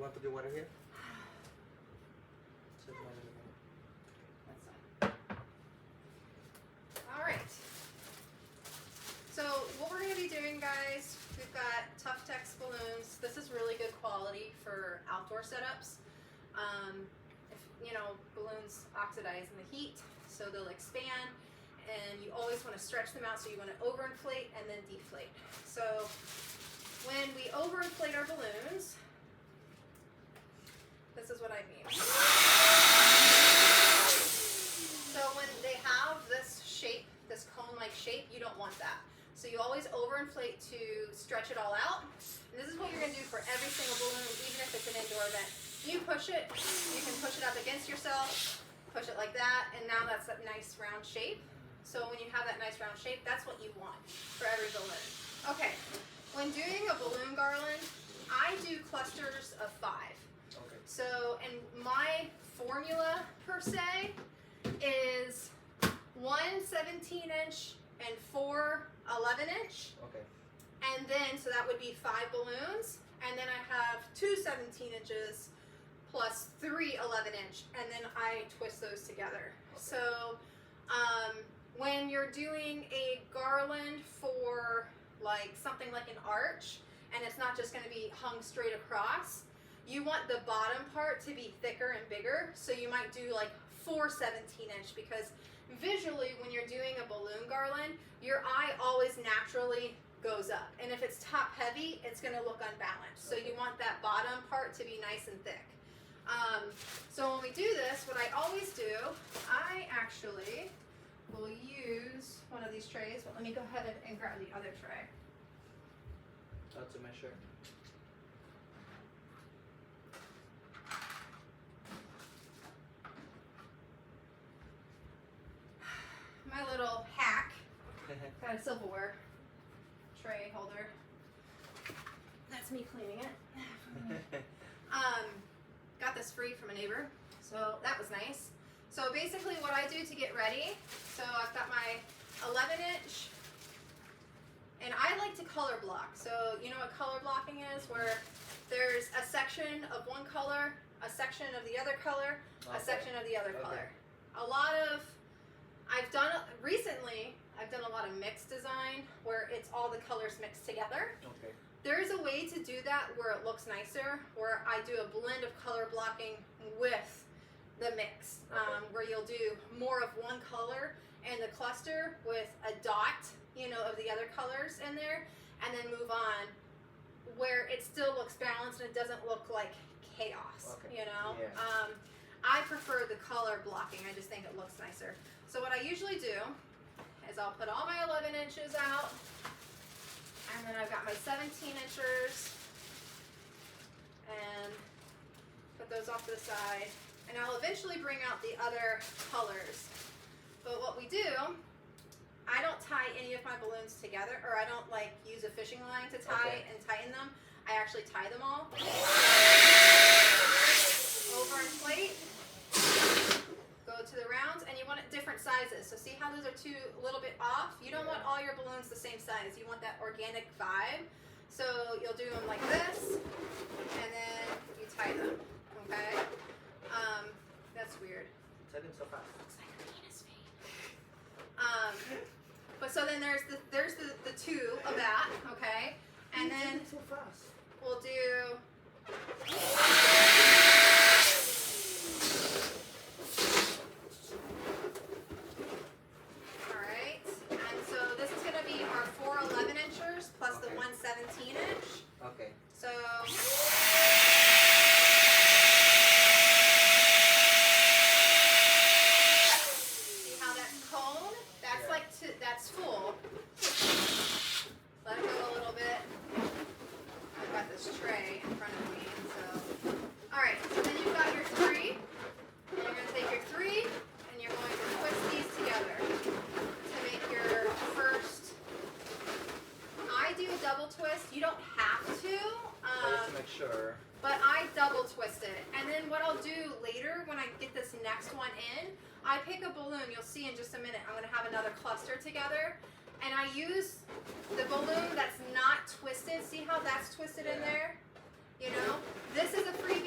want to do water here? That's fine. All right. So what we're going to be doing, guys, we've got Tough Tex balloons. This is really good quality for outdoor setups. If you know, balloons oxidize in the heat, so they'll expand, and you always want to stretch them out, so you want to overinflate and then deflate. So when we overinflate our balloons, this is what I mean. So when they have this shape, this cone-like shape, you don't want that. So you always overinflate to stretch it all out. And this is what you're going to do for every single balloon, even if it's an indoor event. You push it, you can push it up against yourself, push it like that, and now that's that nice round shape. So when you have that nice round shape, that's what you want for every balloon. Okay, when doing a balloon garland, I do clusters of 5. Okay. So, and my formula per se is 1 17-inch and 4 11-inch. Okay. And then, so that would be 5 balloons. And then I have 2 17 inches plus 3 11-inch. And then I twist those together. Okay. So, when you're doing a garland for like something like an arch, and it's not just going to be hung straight across, you want the bottom part to be thicker and bigger. So you might do like 4 17-inch, because visually when you're doing a balloon garland, your eye always naturally goes up. And if it's top heavy, it's going to look unbalanced. So you want that bottom part to be nice and thick. So when we do this, what I always do, I actually will use one of these trays. But let me go ahead and grab the other tray. How to measure? My little hack. Got a silverware tray holder. That's me cleaning it. Got this free from a neighbor, so that was nice. So basically what I do to get ready, so I've got my 11-inch, and I like to color block. So you know what color blocking is, where there's a section of one color, a section of the other color, a section of the other color. Recently, I've done a lot of mixed design where it's all the colors mixed together. Okay. There is a way to do that where it looks nicer, where I do a blend of color blocking with the mix, where you'll do more of one color and the cluster with a dot, you know, of the other colors in there, and then move on where it still looks balanced and it doesn't look like chaos, you know? Yeah. I prefer the color blocking. I just think it looks nicer. So what I usually do is I'll put all my 11 inches out, and then I've got my 17 inchers, and put those off to the side, and I'll eventually bring out the other colors. But what we do, I don't tie any of my balloons together, or I don't like use a fishing line to tie and tighten them. I actually tie them all. Overinflate, go to the rounds, and you want it different sizes. So see how those are a little bit off? You don't want all your balloons the same size. You want that organic vibe. So you'll do them like this, and then you tie them, okay? That's weird. Tie them so fast. Looks like a penis vein. But so then there's the 2 of that, okay? And then so fast. we'll do alright, and so this is going to be our 4 11-inchers plus the 1 17-inch. Okay. So see how that's cone? That's like that's full. Let it go a little bit. I've got this tray in front of me, so alright, so then you've got your 3, and you're going to take your 3 and you're going to twist these together to make your first. I do a double twist. You don't have to. Just to make sure. But I double twist it. And then what I'll do later when I get this next one in, I pick a balloon. You'll see in just a minute. I'm going to have another cluster together. And I use the balloon that's not twisted. See how that's twisted in there? You know? This is a free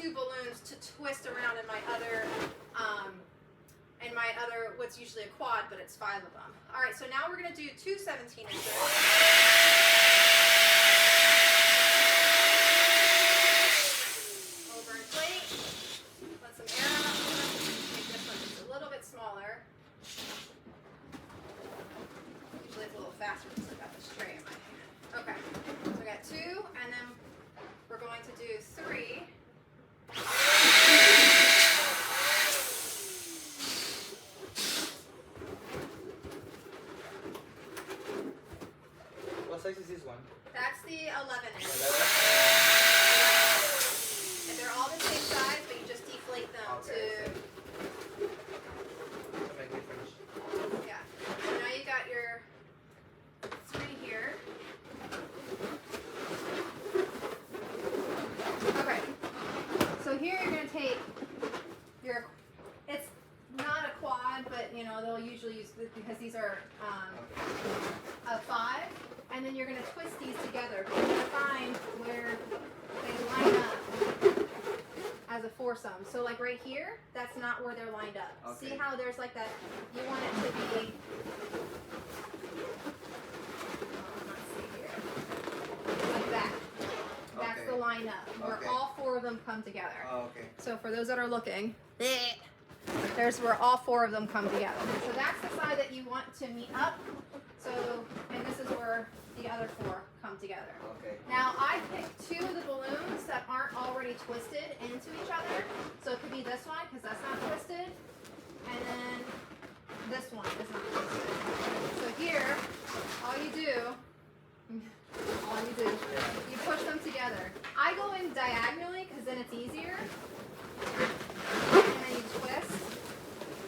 2 balloons to twist around in my other, what's usually a quad, but it's 5 of them. All right, so now we're gonna do 2 17 inches. Over inflate, let some air out. Make this one just a little bit smaller. Usually it's a little faster because I've got this tray in my hand. Okay, so I got 2, and then we're going to do 3. What size is this one? That's the 11 inch. 11? And they're all the same size, but you just deflate them Okay, to, make difference. yeah. So now you got your 3 here. Okay. So here you're going to take your, it's not a quad, but you know, they'll usually use this because these are a 5. And then you're going to twist these together. You're going to find where they line up as a foursome. So like right here, that's not where they're lined up. Okay. See how there's like that, you want it to be, let's see here, like that. That's Okay. the line up, where Okay. all 4 of them come together. Oh, okay. So for those that are looking, there's where all 4 of them come together. So that's the side that you want to meet up. So, and this is where the other 4 come together. Okay. Now I picked 2 of the balloons that aren't already twisted into each other. So it could be this one because that's not twisted, and then this one is not twisted. So here, all you do, you push them together. I go in diagonally because then it's easier. And then you twist.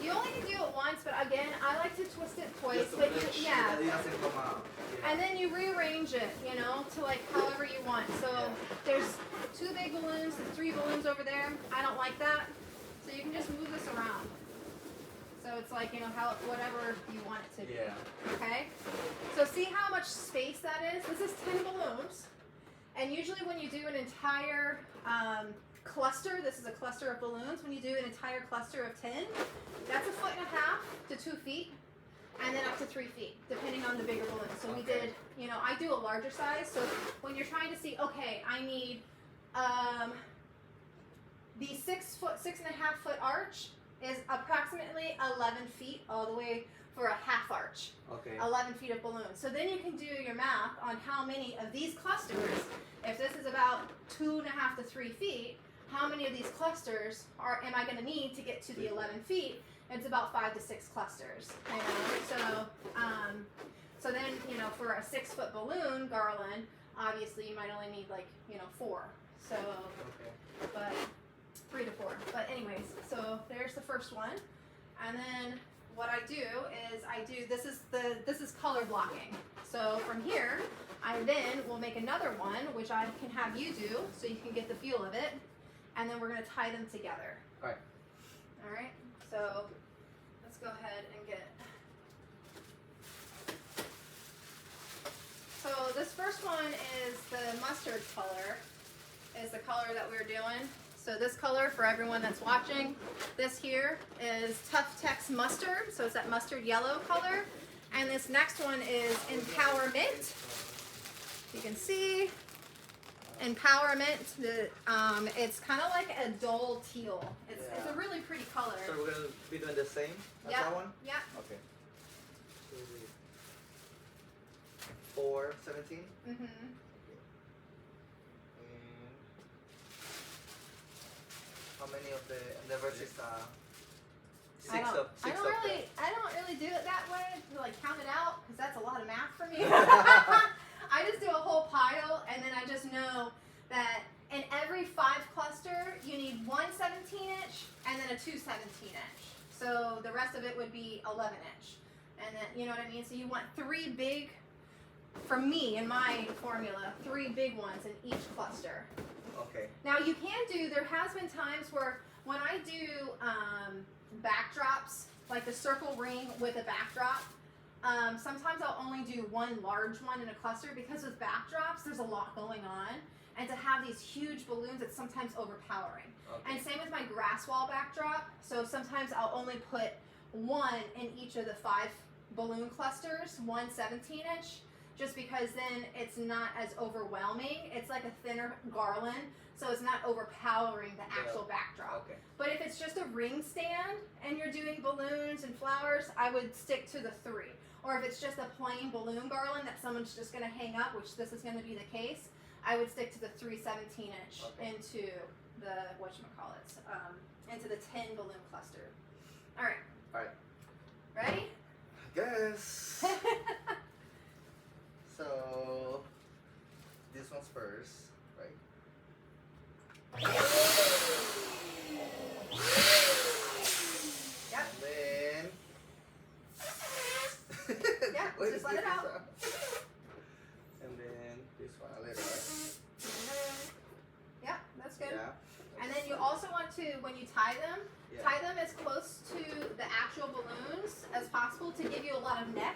You only can do it once, but again, I like to twist it twice. Just to But make sure yeah. that it doesn't come out. Yeah. And then you rearrange it, you know, to like however you want. So there's 2 big balloons, there's 3 balloons over there. I don't like that. So you can just move this around. So it's like, you know, how whatever you want it to be. Yeah. Okay? So see how much space that is? This is 10 balloons. And usually when you do an entire cluster, this is a cluster of balloons, when you do an entire cluster of 10, that's 1.5 to 2 feet. And then up to 3 feet, depending on the bigger balloon. So we Okay. did, you know, I do a larger size. So when you're trying to see, okay, I need the 6.5 foot arch is approximately 11 feet all the way for a half arch. Okay. 11 feet of balloon. So then you can do your math on how many of these clusters, if this is about 2.5 to 3 feet, how many of these clusters am I going to need to get to the 11 feet? It's about 5 to 6 clusters. You know? So then, you know, for a 6 foot balloon garland, obviously you might only need like, you know, 4. So, Okay. but 3 to 4. But anyways, so there's the first one. And then what I do is this is color blocking. So from here, I then will make another one, which I can have you do so you can get the feel of it. And then we're going to tie them together. All right. All right. So let's go ahead and get. So this first one is the mustard color, is the color that we're doing. So this color, for everyone that's watching, this here is Tough Tex Mustard. So it's that mustard yellow color. And this next one is Empowerment. You can see Empowerment. It's kind of like a dull teal. It's a really pretty color. So we're gonna be doing the same as Yeah. that one? Yeah. Okay. 4, 17. Mm-hmm. And how many of the verses are? I Six don't of them. I don't really do it that way to like count it out because that's a lot of math for me. I just do a whole pile and then I just know that in every 5 cluster you need 1 17-inch and then a 2 17-inch. So the rest of it would be 11-inch. And then, you know what I mean? So you want 3 big, for me in my formula, 3 big ones in each cluster. Okay. Now you can do, there has been times where when I do backdrops, like the circle ring with a backdrop, Sometimes I'll only do one large one in a cluster because with backdrops, there's a lot going on. And to have these huge balloons, it's sometimes overpowering. Okay. And same with my grass wall backdrop. So sometimes I'll only put one in each of the 5 balloon clusters, one 17-inch, just because then it's not as overwhelming. It's like a thinner garland, so it's not overpowering the actual backdrop. Okay. But if it's just a ring stand and you're doing balloons and flowers, I would stick to the 3. Or if it's just a plain balloon garland that someone's just going to hang up, which this is going to be the case, I would stick to the 3 17-inch into the, into the 10 balloon cluster. All right. All right. Ready? Yes. So this one's first, right? Yep. And then. Yeah, Wait, just let it out. And then this one a little, right? Yeah, that's good. Yeah. And then you also want to, when you tie them as close to the actual balloons as possible to give you a lot of neck.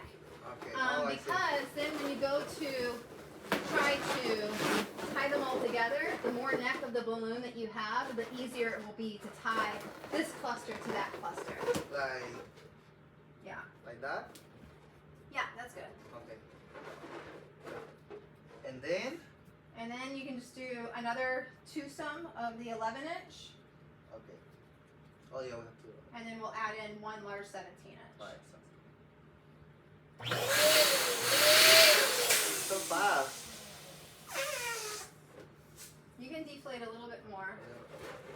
Okay. Because then when you go to try to tie them all together, the more neck of the balloon that you have, the easier it will be to tie this cluster to that cluster. Like. Yeah. Like that. Yeah, that's good. Okay. And then you can just do another twosome of the 11-inch, okay. Oh yeah, we have to. and then we'll add in one large 17-inch. Alright, so fast. You can deflate a little bit more.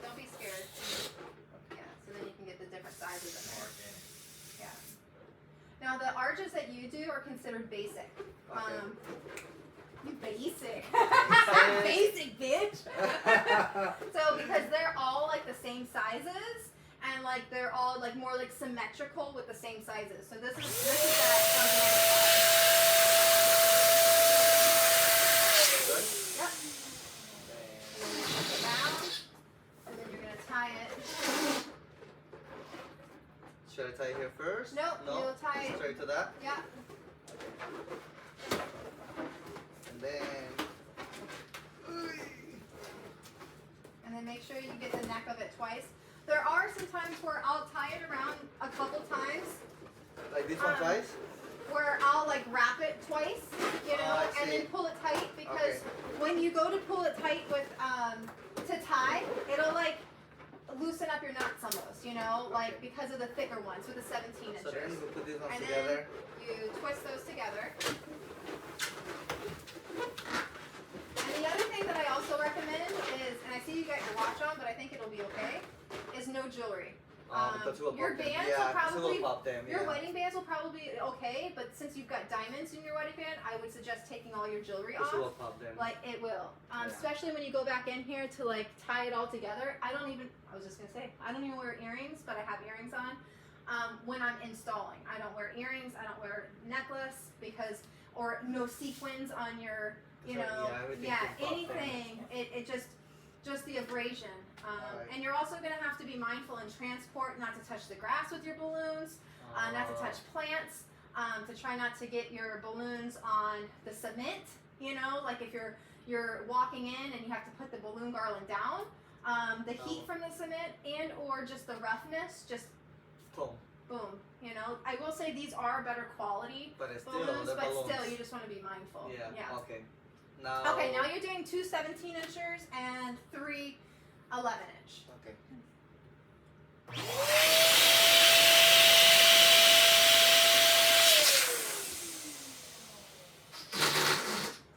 Don't be scared. Yeah, so then you can get the different sizes in there. Yeah. Now the arches that you do are considered basic. Okay. You basic. Basic, bitch. So because they're all like the same sizes and like they're all like more like symmetrical with the same sizes. So this is that Yep. And then you put it down, and then you're gonna tie it. Should I tie here first? Nope, No. you'll tie it. Straight to that. Yeah. And then make sure you get the neck of it twice. There are some times where I'll tie it around a couple times. Like this one twice? Where I'll like wrap it twice, you know, I and see. then pull it tight because when you go to pull it tight with to tie, it'll like loosen up your knots almost, you know, like because of the thicker ones with the 17 inches. So then we put these ones And together. then you twist those together. And the other thing that I also recommend is, and I see you got your watch on, but I think it'll be okay, is no jewelry. Because we'll Your pop them. bands Yeah, will 'cause probably, we'll pop them, your yeah. wedding bands will probably be okay, but since you've got diamonds in your wedding band, I would suggest taking all your jewelry Because off. we'll pop them. Like it will, Yeah. especially when you go back in here to like tie it all together. I don't even wear earrings, but I have earrings on when I'm installing. I don't wear earrings. I don't wear necklace or no sequins on your, you So, know, everything can pop anything. It just the abrasion. Alright. And you're also going to have to be mindful in transport, not to touch the grass with your balloons, not to touch plants, to try not to get your balloons on the cement. You know, like if you're walking in and you have to put the balloon garland down, the heat from the cement and or just the roughness, just Boom. boom. You know, I will say these are better quality But it's still balloons, the but balloons. still you just want to be mindful. Yeah. Okay. Now. Okay, now you're doing 2 17-inchers and 3 11-inch. Okay.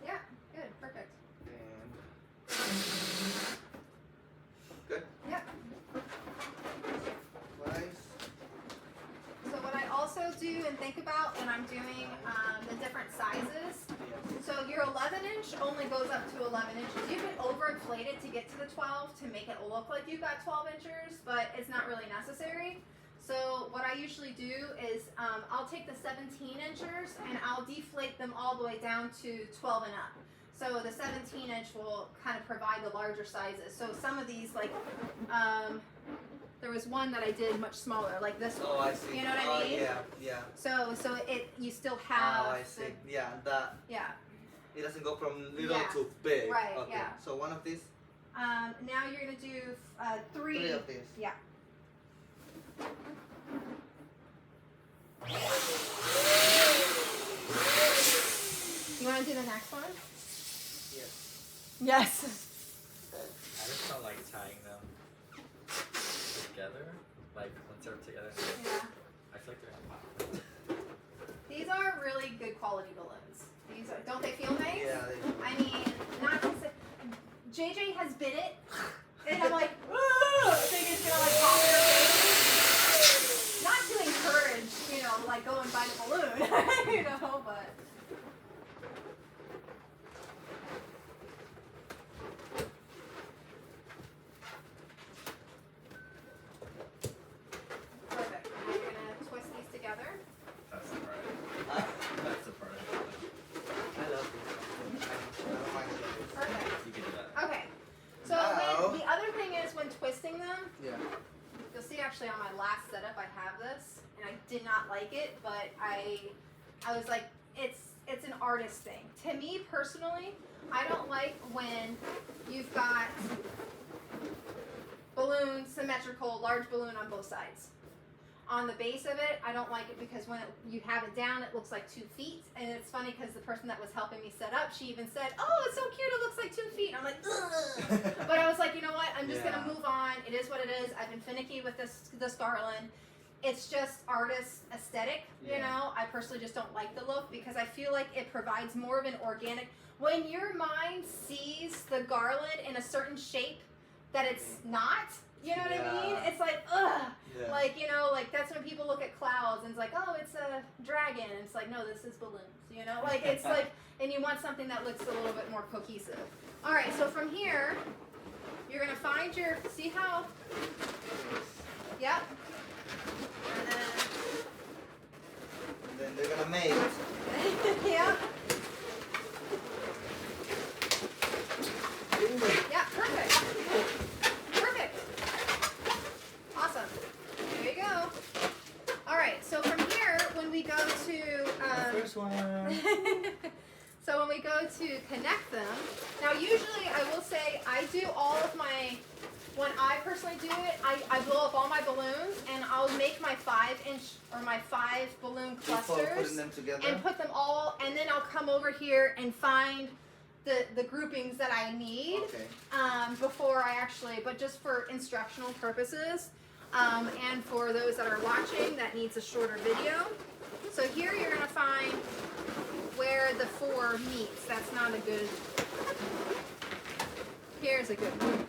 Yeah, good, perfect. And good. Yep. Twice. So what I also do and think about when I'm doing the different sizes, Yes. so your 11-inch only goes up to 11 inches. You can overinflate it to get to the 12 to make it look like you've got 12 inches, but it's not really necessary. So what I usually do is I'll take the 17 inchers and I'll deflate them all the way down to 12 and up. So the 17-inch will kind of provide the larger sizes. So some of these, like there was one that I did much smaller, like this one. Oh, I see. You know what I mean? Yeah. So you still have. Oh, I see. Yeah, that. Yeah. It doesn't go from little to big. Right. Okay. Yeah. So one of these. Now you're gonna do three. Three of these. Yeah. You want to do the next one? Yes. Yes. I just don't like tying them together, like once they're together. Yeah. I feel like they're gonna pop. These are really good quality balloons. These are, don't they feel nice? Yeah. They I mean, not to say, JJ has bit it, and I'm like, I think it's gonna like pop in her face. Not to encourage, you know, like go and buy a balloon, you know, but. Perfect. Now you're gonna twist these together. That's the part. That's the part I don't like. I love this. I don't mind it. Perfect. You can do that. Okay. So Now- when, the other thing is when twisting them, Yeah. you'll see actually on my last setup I have this, and I did not like it, but I was like, it's an artist thing. To me personally, I don't like when you've got balloon, symmetrical, large balloon on both sides. On the base of it, I don't like it because when you have it down, it looks like 2 feet. And it's funny because the person that was helping me set up, she even said, "Oh, it's so cute, it looks like 2 feet." And I'm like, ugh. But I was like, you know what? I'm just gonna move on. It is what it is. I've been finicky with this garland. It's just artist aesthetic, you know. I personally just don't like the look because I feel like it provides more of an organic. When your mind sees the garland in a certain shape that it's not, you know what I mean? It's like, ugh. Yeah. Like, you know, like that's when people look at clouds and it's like, oh, it's a dragon. And it's like, no, this is balloons, you know? Like, it's like, and you want something that looks a little bit more cohesive. All right, so from here, you're going to find your, see how, yep. And then they're gonna make. Yep. Yeah, perfect. Perfect. Awesome. There you go. All right, so from here, when we go to, The first one. so when we go to connect them, now usually I will say I do all of my, when I personally do it, I blow up all my balloons and I'll make my 5-inch or my 5 balloon Before clusters putting them together. and put them all, and then I'll come over here and find the groupings that I need Okay. before I actually, but just for instructional purposes. And for those that are watching that needs a shorter video. So here you're going to find where the 4 meets. That's not a good, here's a good one.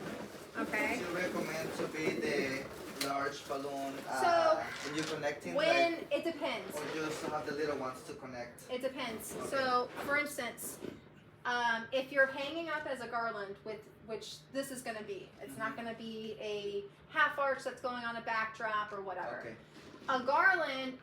Okay. Would you recommend to be the large balloon So, when you're connecting? When, like, it depends. or just have the little ones to connect? It depends. Okay. So, for instance, if you're hanging up as a garland, with which this is going to be, it's not going to be a half arch that's going on a backdrop or whatever. Okay. A garland,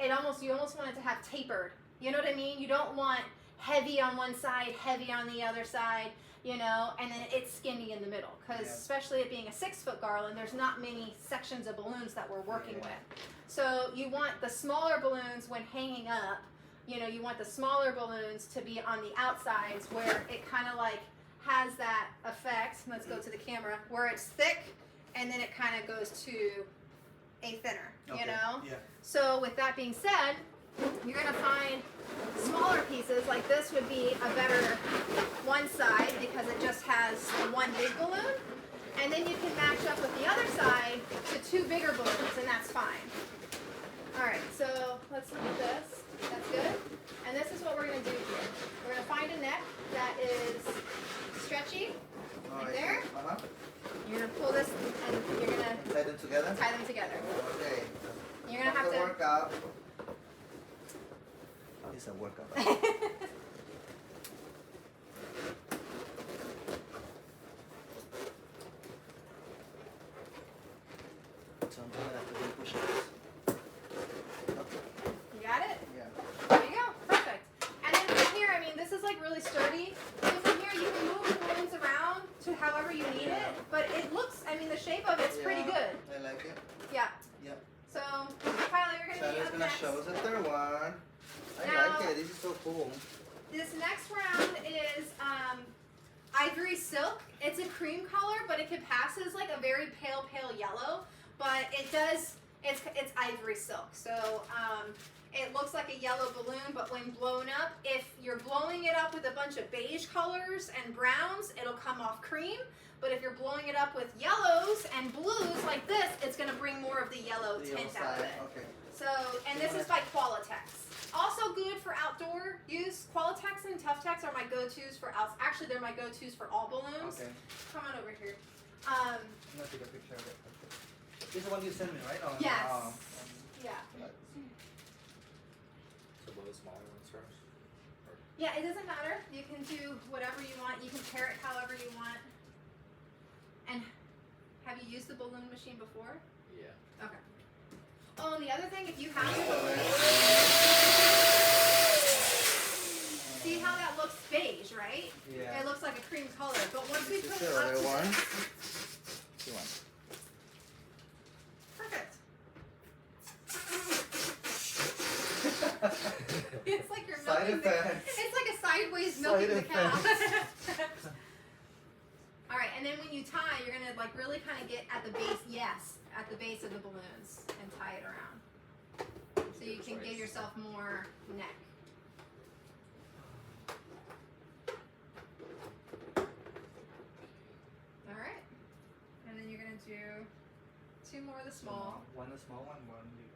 you almost want it to have tapered. You know what I mean? You don't want heavy on one side, heavy on the other side, you know, and then it's skinny in the middle. Because especially it being a 6-foot garland, there's not many sections of balloons that we're working with. So you want the smaller balloons when hanging up, you know, you want the smaller balloons to be on the outsides where it kind of like has that effect. Let's go to the camera, where it's thick and then it kind of goes to a thinner, you know? Yeah. So with that being said, you're going to find smaller pieces, like this would be a better one side because it just has one big balloon. And then you can match up with the other side to 2 bigger balloons, and that's fine. All right, so let's look at this. That's good. And this is what we're going to do here. We're going to find a neck that is stretchy, right there. Uh-huh. You're going to pull this and you're going to Tie them together? tie them together. Okay. You're going to have the to... workout. It's a workout. So I'm doing after we push it. You got it? Yeah. There you go. Perfect. And then from here, I mean, this is like really sturdy. So from here, you can move the balloons around to to however you need it, but it looks, I mean, the shape of it's pretty good. I like it. Yeah. Yep. So, Kylie, you're going to be Shadow's up gonna next. show us the third one. I Now- like it. This is so cool. This next round is ivory silk. It's a cream color, but it can pass as like a very pale yellow. But it does, it's ivory silk. So it looks like a yellow balloon, but when blown up, if you're blowing it up with a bunch of beige colors and browns, it'll come off cream. But if you're blowing it up with yellows and blues like this, it's gonna bring more of the yellow The tint yellow out of side, it. okay. So, and this is by Qualitex. Also good for outdoor use. Qualitex and Tough-Tex are my go-tos for outs. Actually, they're my go-tos for all balloons. Okay. Come on over here. I'm gonna take a picture of it. This is the one you sent me, right? Yes. Yeah. So what the smaller ones first? Yeah, it doesn't matter. You can do whatever you want. You can pair it however you want. And have you used the balloon machine before? Yeah. Okay. Oh, and the other thing, if you have the balloon, see how that looks beige, right? Yeah. It looks like a cream color. But once we This put is it the up other to one. this, This one. perfect. It's like you're Side milking the, effects. it's like a sideways Side milking the cow. effects. All right, and then when you tie, you're gonna like really kind of get at the base. Yes, at the base of the balloons and tie it around, so you can give yourself more neck. All right, and then you're gonna do 2 more of the small. One the small one, one big.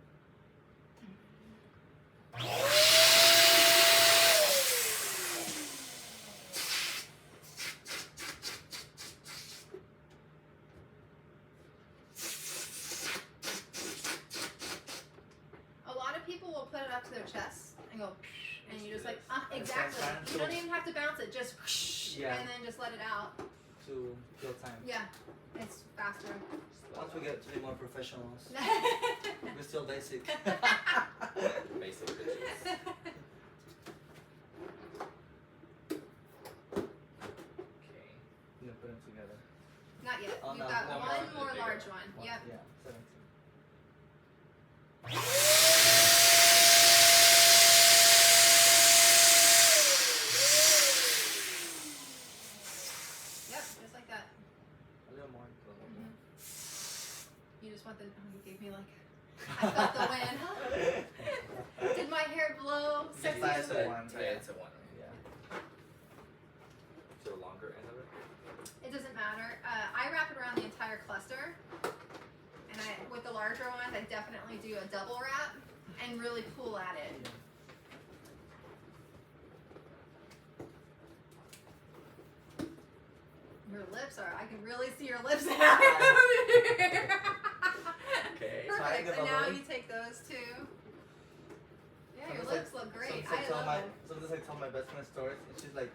A lot of people will put it up to their chest and go, and you just like, At the same exactly. time, You so- don't even have to bounce it, just Yeah. and then just let it out. To kill time. Yeah, it's faster. Once we get to be more professionals, we're still basic. Basic bitches. Okay. You know, put them together. Not yet. Oh, We've no, got no, one no, more the large bigger one. One, Yep. Yeah, 17. Yep, just like that. A little more. You just want the. Oh, you gave me like. I felt the wind. Did my hair blow? Yes, Sexy. I said one. Yeah, it's a one. Yeah. To the longer end of it? It doesn't matter. I wrap it around the entire cluster, and with the larger ones, I definitely do a double wrap and really pull at it. Yeah. Your lips are. I can really see your lips now. Okay. Perfect. the And now balloon. you take those two. Yeah, your Sometimes lips look great. Sometimes I love them. sometimes I tell my best friend stories, and she's like,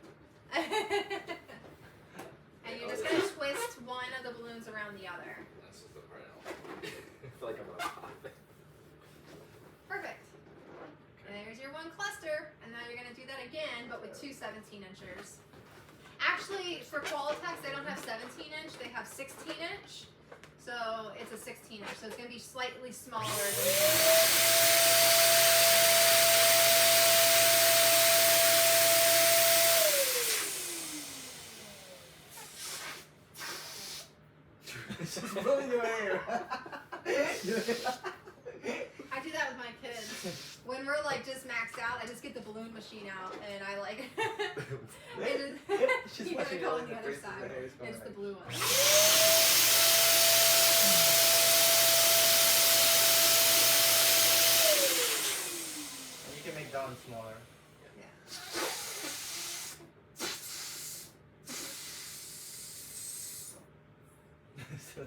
And you're just gonna twist one of the balloons around the other. This is the part I don't like. I feel like I'm gonna pop it. Perfect. And there's your one cluster. And now you're gonna do that again, but with 2 17-inchers. Actually, for Qualitex, they don't have 17-inch, they have 16-inch. So it's a 16-inch. So it's gonna be slightly smaller than she's pulling your hair. I do that with my kids. When we're like just maxed out, I just get the balloon machine out and I like She's you gotta watching go all on the the other faces, side. the hair is going It's the like- blue one. And you can make that one smaller. So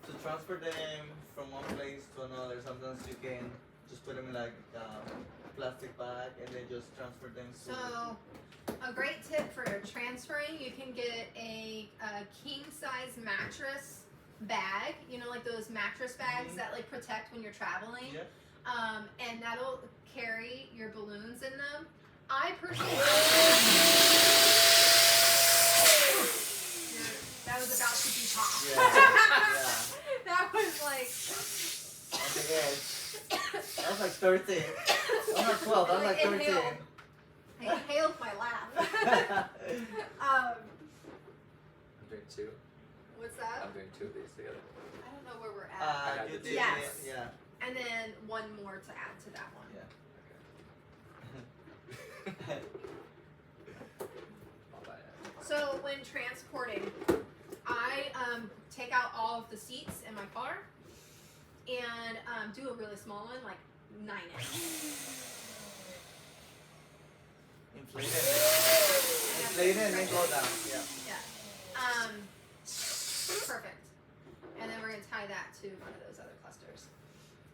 to transfer them from one place to another, sometimes you can just put them in like plastic bag and then just transfer them to So, a great tip for transferring, you can get a a king size mattress bag, you know, like those mattress bags that like protect when you're traveling. Yeah. And that'll carry your balloons in them. I personally that was about to be popped. Yeah. That was like On the edge. That was like 13. I'm not 12, that was like 13. Inhaled. I inhaled my laugh. I'm doing two. What's that? I'm doing two of these together. I don't know where we're at. got You the did two. Yes. it, yeah. And then one more to add to that one. Yeah. All that. So when transporting, I take out all of the seats in my car and do a really small one, like 9-inch. Inflate it. Inflate it and then go down. Yeah. Yeah. Perfect. And then we're gonna tie that to one of those other clusters.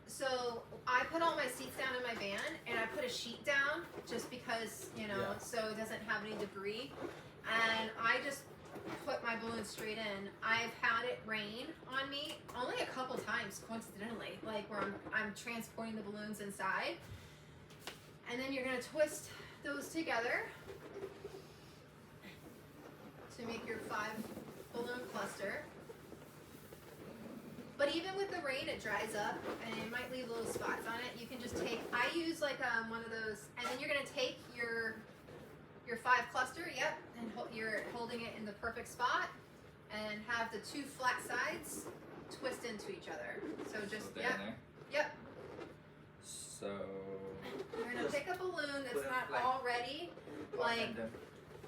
So I put all my seats down in my van, and I put a sheet down just because, you know, Yeah. so it doesn't have any debris. And I just put my balloon straight in. I've had it rain on me only a couple times, coincidentally, like where I'm transporting the balloons inside. And then you're gonna twist those together to make your 5 balloon cluster. But even with the rain, it dries up and it might leave little spots on it. You can just take, I use like one of those, and then you're gonna take your 5 cluster, yep, and you're holding it in the perfect spot, and have the 2 flat sides twist into each other. So just, So yep, there. yep. So. You're gonna pick a balloon Put that's it not like- already, like,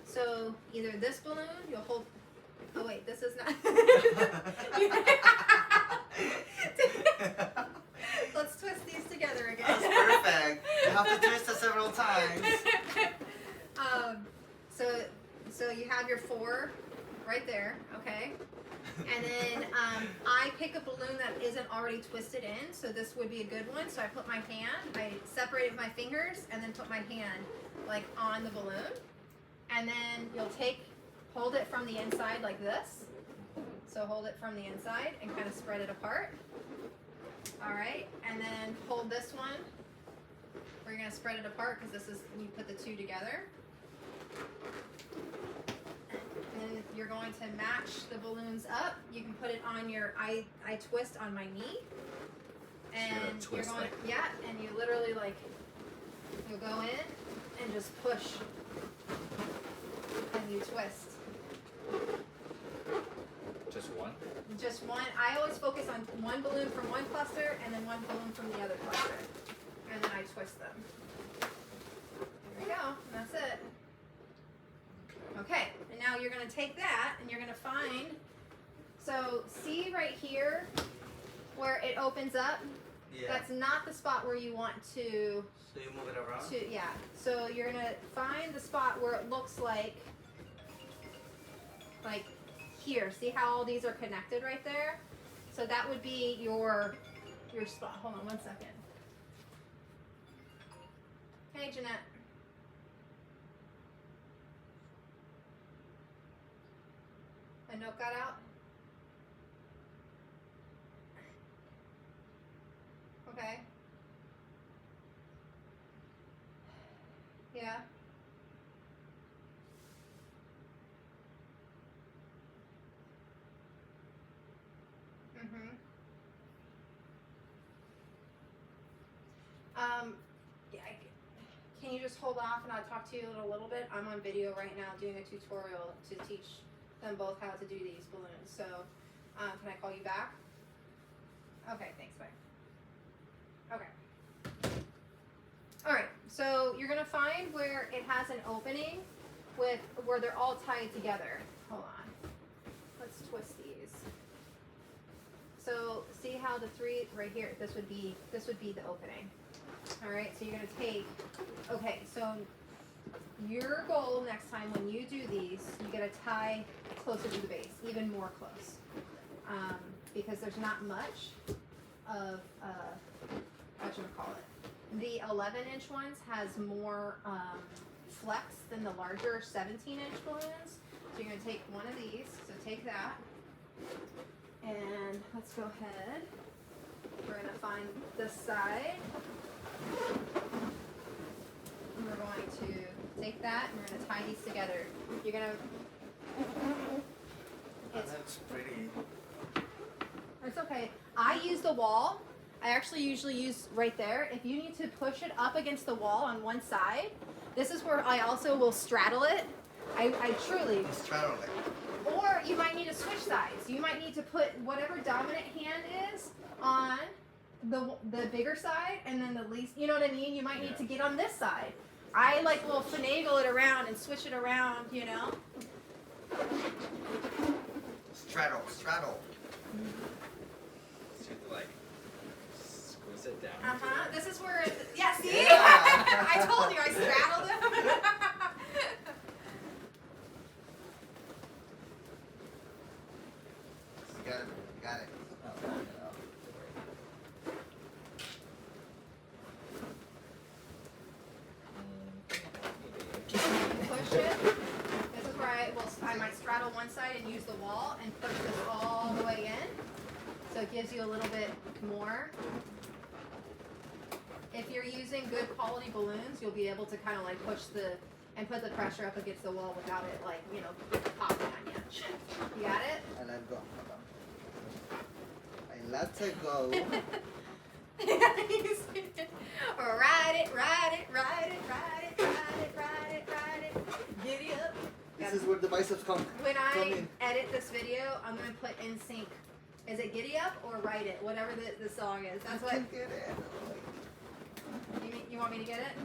so either this balloon, you'll hold, oh wait, this is not. Let's twist these together again. That's perfect. You have to twist it several times. So you have your 4 right there, okay? And then I pick a balloon that isn't already twisted in, so this would be a good one. So I put my hand, I separate it with my fingers, and then put my hand like on the balloon. And then you'll hold it from the inside like this. So hold it from the inside and kind of spread it apart. All right, and then hold this one. We're gonna spread it apart because this is, you put the 2 together. And you're going to match the balloons up. You can put it on your, I twist on my knee. And you're going, yeah, and you literally like, you'll go in and just push and you twist. Just one? Just one. I always focus on one balloon from one cluster and then one balloon from the other cluster. And then I twist them. There you go. And that's it. Okay. And now you're going to take that and you're going to find, so see right here where it opens up? Yeah. That's not the spot where you want to, So you move it around? yeah. So you're going to find the spot where it looks like here. See how all these are connected right there? So that would be your spot. Hold on one second. Hey, Jeanette. A note got out? Okay. Yeah. Yeah, can you just hold off and I'll talk to you in a little bit? I'm on video right now doing a tutorial to teach them both how to do these balloons. So, can I call you back? Okay, thanks, bye. Okay. Alright, so you're gonna find where it has an opening where they're all tied together. Hold on. Let's twist these. So see how the 3 right here, this would be the opening. Alright, so you're gonna take, okay, so your goal next time when you do these, you gotta tie closer to the base, even more close. Because there's not much of, whatchamacallit. The 11-inch ones has more flex than the larger 17-inch balloons. So you're going to take one of these. So take that. And let's go ahead. We're going to find this side. And we're going to take that and we're going to tie these together. You're going to... That's pretty. It's okay. I use the wall. I actually usually use right there. If you need to push it up against the wall on one side, this is where I also will straddle it. I truly... Straddle it. Or you might need to switch sides. You might need to put whatever dominant hand is on the bigger side and then the least, you know what I mean? You might need to get on this side. I like will finagle it around and switch it around, you know? Straddle, straddle. So you have to like squeeze it down. Uh-huh. This is where, yeah, see? Yeah. I told you, I straddled him. You got it. You got it. Push it. This is where I might straddle one side and use the wall and push this all the way in. So it gives you a little bit more. If you're using good quality balloons, you'll be able to kind of like push and put the pressure up against the wall without it like, you know, popping on you. You got it? I let go. I let it go. Or ride it, ride it, ride it, ride it, ride it, ride it, ride it. Giddy up. This is where the biceps come. When I in. edit this video, I'm going to put in sync. Is it Giddy Up or Write It? Whatever the song is. That's what. Get it. You want me to get it?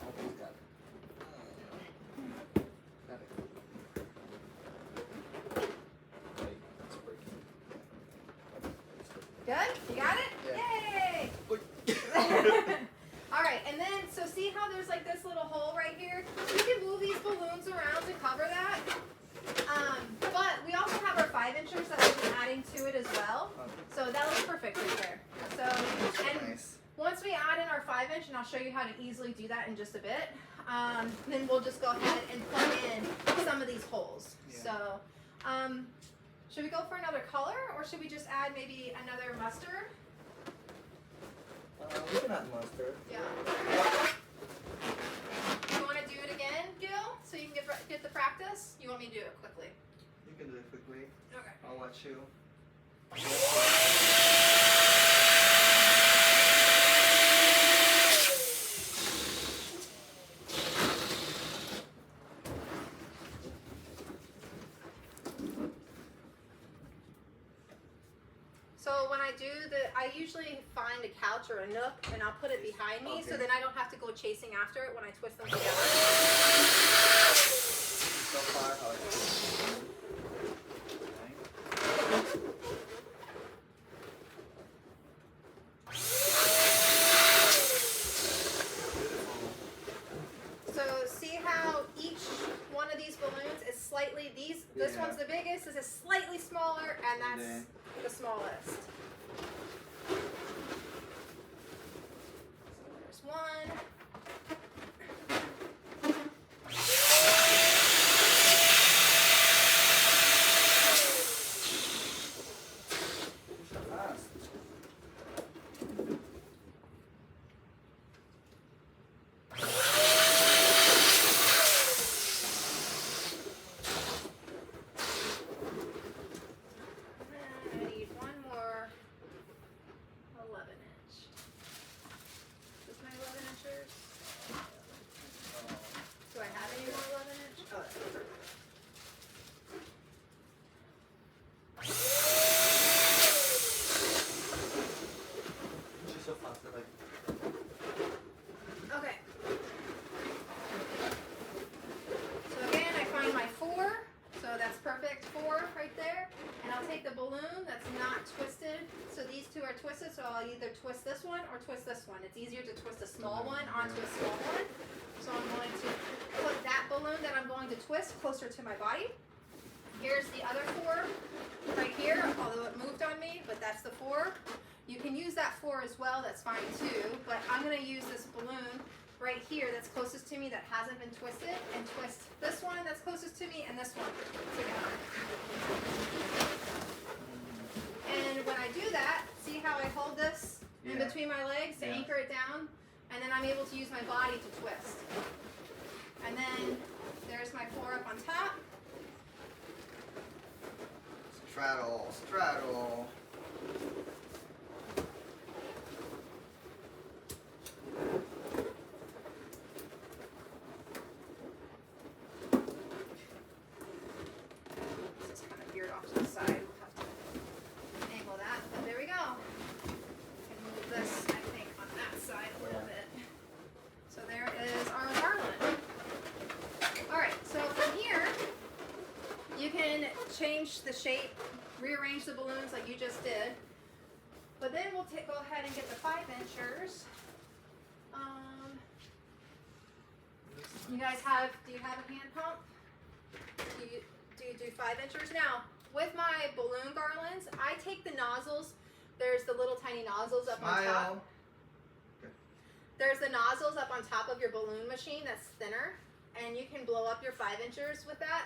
Almost got it. Got it. Like, it's breaking. Good? You got it? Yeah. Yay! Alright, and then, so see how there's like this little hole right here? You can move these balloons around to cover that. But we also have our 5-inchers that we'll be adding to it as well. So that looks perfect right there. So, and Nice. once we add in our 5-inch, and I'll show you how to easily do that in just a bit, then we'll just go ahead and plug in some of these holes. Yeah. So, should we go for another color, or should we just add maybe another mustard? We can add mustard. Yeah. You want to do it again, Gil, so you can get the practice? You want me to do it quickly? You can do it quickly. Okay. I'll watch you. So when I do I usually find a couch or a nook and I'll put it behind me so Okay. then I don't have to go chasing after it when I twist them together. So far, how it's So see how each one of these balloons is slightly, this Yeah. one's the biggest, this is slightly smaller, and that's then- the smallest. So there's one. so fast. And then I need one more 11-inch. Is this my 11-inchers? Do I have any more 11-inch? Oh, that's perfect. She's so fast. Like, Okay. So again, I find my 4. So that's perfect. 4 right there. And I'll take the balloon that's not twisted. So these two are twisted, so I'll either twist this one or twist this one. It's easier to twist a small one onto a small one. So I'm going to put that balloon that I'm going to twist closer to my body. Here's the other 4 right here, although it moved on me, but that's the 4. You can use that 4 as well, that's fine too, but I'm going to use this balloon right here that's closest to me that hasn't been twisted, and twist this one that's closest to me and this one together. And when I do that, see how I hold this in between my legs to anchor it down? And then I'm able to use my body to twist. And then there's my 4 up on top. Straddle, straddle. This is kind of veered off to the side. We'll have to angle that, but there we go. And move this, I think, on that side a little bit. So there is our garland. Alright, so from here, you can change the shape, rearrange the balloons like you just did. But then we'll go ahead and get the 5-inchers. You guys have, do you have a hand pump? Do you do 5-inchers? Now, with my balloon garlands, I take the nozzles. There's the little tiny nozzles up on top. There's the nozzles up on top of your balloon machine that's thinner, and you can blow up your 5-inchers with that.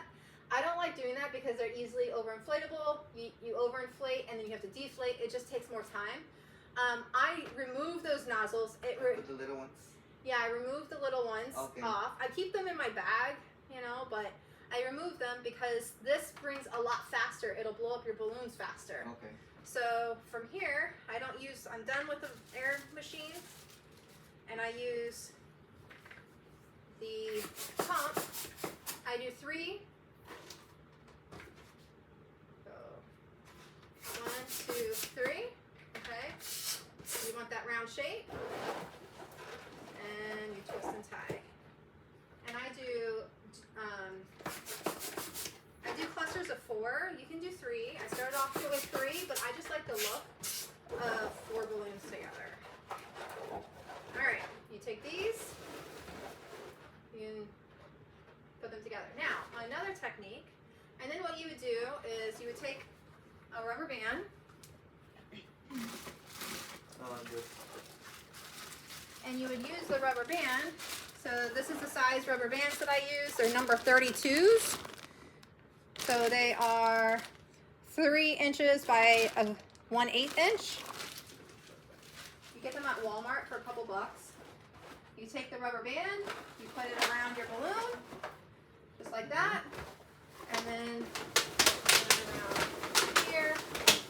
I don't like doing that because they're easily overinflatable. You overinflate and then you have to deflate. It just takes more time. I remove those nozzles. With the little ones? Yeah, I remove the little ones off. I keep them in my bag, you know, but I remove them because this brings a lot faster. It'll blow up your balloons faster. Okay. So from here, I'm done with the air machine, and I use the pump. I do 3. So 1, 2, 3. Okay. You want that round shape, and you twist and tie. And I do clusters of 4. You can do 3. I started off with 3, but I just like the look of 4 balloons together. All right, you take these, you put them together. Now, another technique, and then what you would do is you would take a rubber band. And you would use the rubber band. So this is the size rubber bands that I use. They're number 32s. So they are 3 inches by a 1/8 inch. You get them at Walmart for a couple bucks. You take the rubber band, you put it around your balloon, just like that, and then put it around here.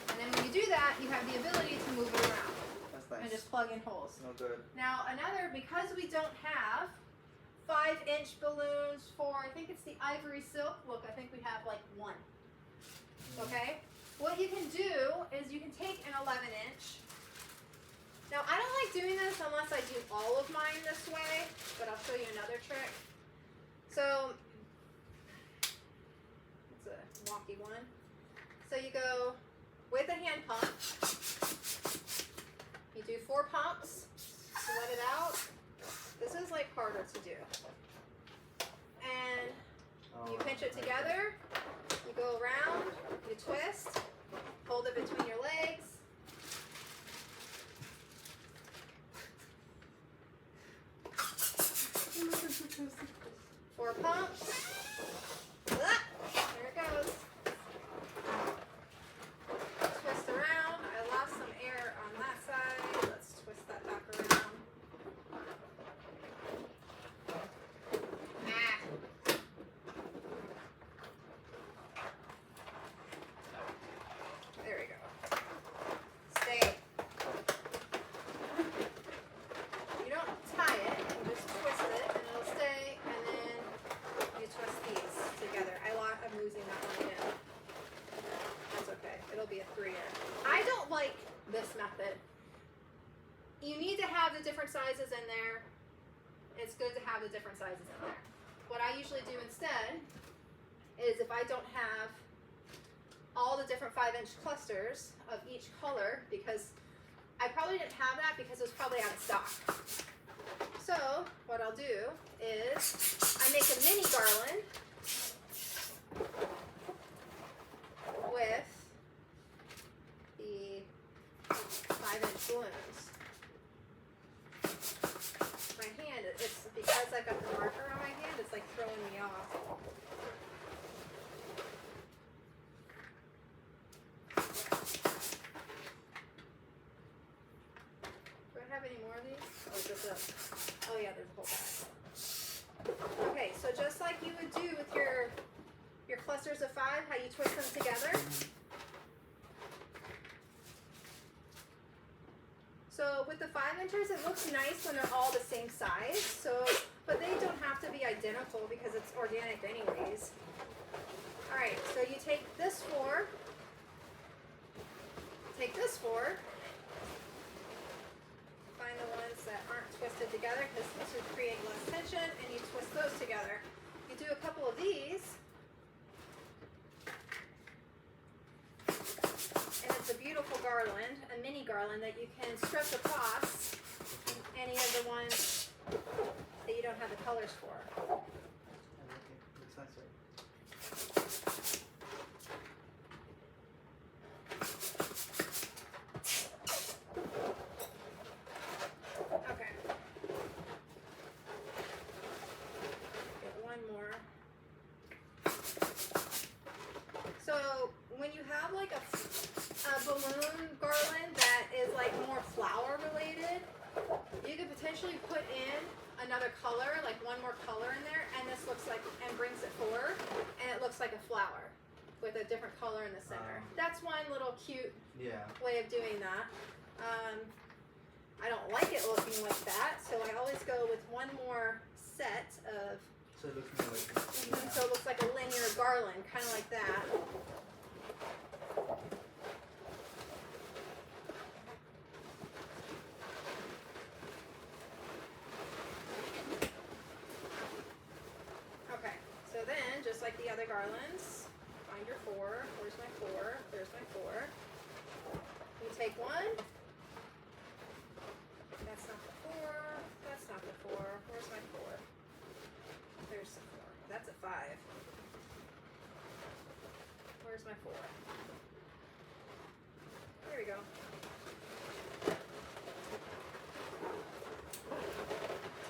And then when you do that, you have the ability to move it around. That's nice. And just plug in holes. No good. Now because we don't have 5-inch balloons for, I think it's the ivory silk. Look, I think we have like 1. Okay? What you can do is you can take an 11-inch. Now, I don't like doing this unless I do all of mine this way, but I'll show you another trick. So, it's a wonky one. So you go with a hand pump. You do 4 pumps, sweat it out. This is like harder to do. And you pinch it together, you go around, you twist, hold it between your legs. Four pumps. Ah, there it goes. Twist around. I lost some air on that side. Let's twist that back around. There we go. Stay. You don't tie it, you just twist it and it'll stay, and then you twist these together. I'm losing that one again. That's okay. It'll be a 3-er. I don't like this method. You need to have the different sizes in there. It's good to have the different sizes in there. What I usually do instead is if I don't have all the different 5-inch clusters of each color, because I probably didn't have that because it was probably out of stock. So what I'll do is I make a mini garland with the 5-inch balloons. My hand, it's the, oh yeah, there's a whole bag. Okay, so just like you would do with your clusters of 5, how you twist them together. So with the 5 inchers, it looks nice when they're all the same size. So, but they don't have to be identical because it's organic anyways. All right, so you take this 4, find the ones that aren't twisted together because this would create less tension, and you twist those together. You do a couple of these, and it's a beautiful garland, a mini garland that you can stretch across any of the ones that you don't have the colors for. Okay. Get one more. So when you have like a balloon garland that is like more flower related, you could potentially put in another color, like one more color in there, and this looks like, and brings it forward, and it looks like a flower with a different color in the center. That's one little cute way of doing that. I don't like it looking like that, so I always go with one more set of, So it looks more like so it looks like a linear garland, kind of like that. Okay, so then, just like the other garlands, find your 4. Where's my 4? There's my 4. You take one. That's not the 4. That's not the 4. Where's my 4? There's the 4. That's a 5. Where's my 4? There we go.